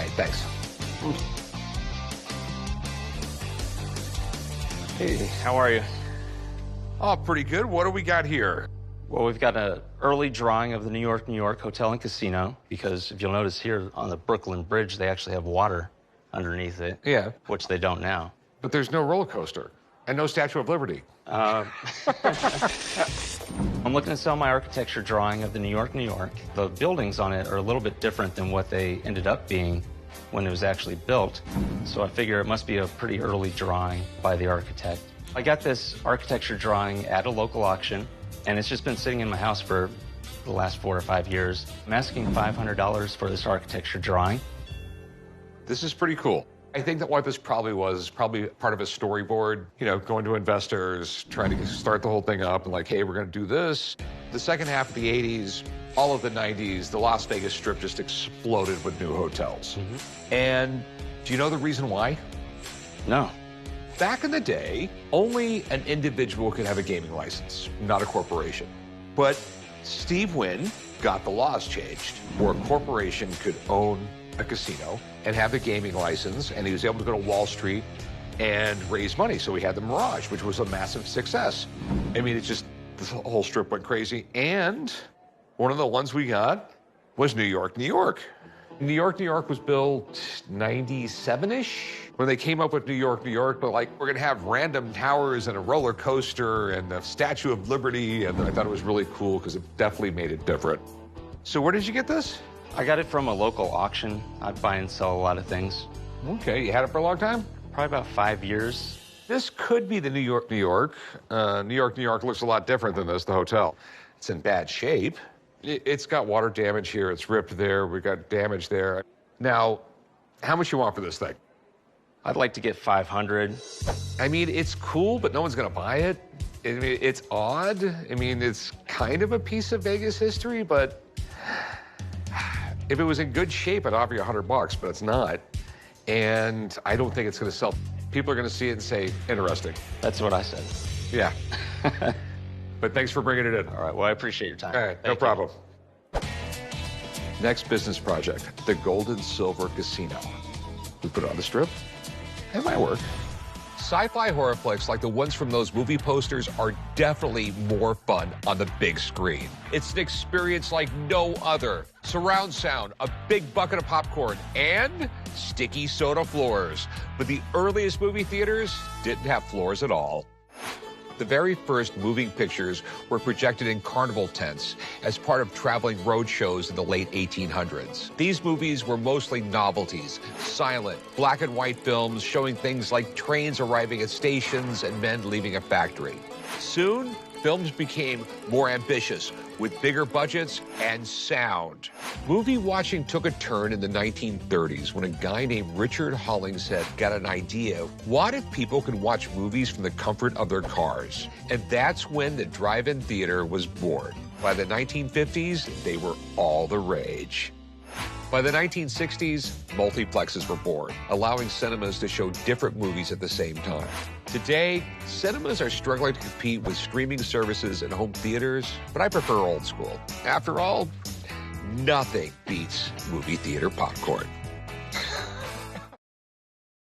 right, thanks. Hey, how are you? Oh, pretty good. What do we got here? Well, we've got an early drawing of the New York Hotel and Casino, because if you'll notice here on the Brooklyn Bridge, they actually have water underneath it. Yeah. Which they don't now. But there's no roller coaster and no Statue of Liberty. I'm looking to sell my architecture drawing of the New York. The buildings on it are a little bit different than what they ended up being when it was actually built. So I figure it must be a pretty early drawing by the architect. I got this architecture drawing at a local auction, and it's just been sitting in my house for the last 4 or 5 years. I'm asking $500 for this architecture drawing. This is pretty cool. I think that what this probably was is probably part of a storyboard, you know, going to investors, trying to start the whole thing up and like, hey, we're going to do this. The second half of the 80s, all of the 90s, the Las Vegas Strip just exploded with new hotels. And do you know the reason why? No. Back in the day, only an individual could have a gaming license, not a corporation. But Steve Wynn got the laws changed, where a corporation could own a casino and have a gaming license, and he was able to go to Wall Street and raise money. So he had the Mirage, which was a massive success. I mean, the whole strip went crazy. And one of the ones we got was New York. New York was built 97-ish. When they came up with New York, but like, we're gonna have random towers and a roller coaster and the Statue of Liberty, and I thought it was really cool because it definitely made it different. So where did you get this? I got it from a local auction. I buy and sell a lot of things. Okay, you had it for a long time? Probably about 5 years. This could be the New York. New York looks a lot different than this, the hotel. It's in bad shape. It's got water damage here, it's ripped there, we got damage there. Now, how much you want for this thing? I'd like to get $500. I mean, it's cool, but no one's gonna buy it. I mean, it's odd. I mean, it's kind of a piece of Vegas history, but if it was in good shape, I'd offer you $100, but it's not. And I don't think it's gonna sell. People are gonna see it and say, interesting. That's what I said. Yeah. But thanks for bringing it in. All right, well, I appreciate your time. All right, no problem. Next business project, the Gold and Silver Casino. We put it on the Strip. It might work. Sci-fi horror flicks like the ones from those movie posters are definitely more fun on the big screen. It's an experience like no other. Surround sound, a big bucket of popcorn, and sticky soda floors. But the earliest movie theaters didn't have floors at all. The very first moving pictures were projected in carnival tents as part of traveling road shows in the late 1800s. These movies were mostly novelties, silent, black and white films showing things like trains arriving at stations and men leaving a factory. Soon, films became more ambitious, with bigger budgets and sound. Movie watching took a turn in the 1930s when a guy named Richard Hollingshead got an idea. What if people could watch movies from the comfort of their cars? And that's when the drive-in theater was born. By the 1950s, they were all the rage. By the 1960s, multiplexes were born, allowing cinemas to show different movies at the same time. Today, cinemas are struggling to compete with streaming services and home theaters, but I prefer old school. After all, nothing beats movie theater popcorn.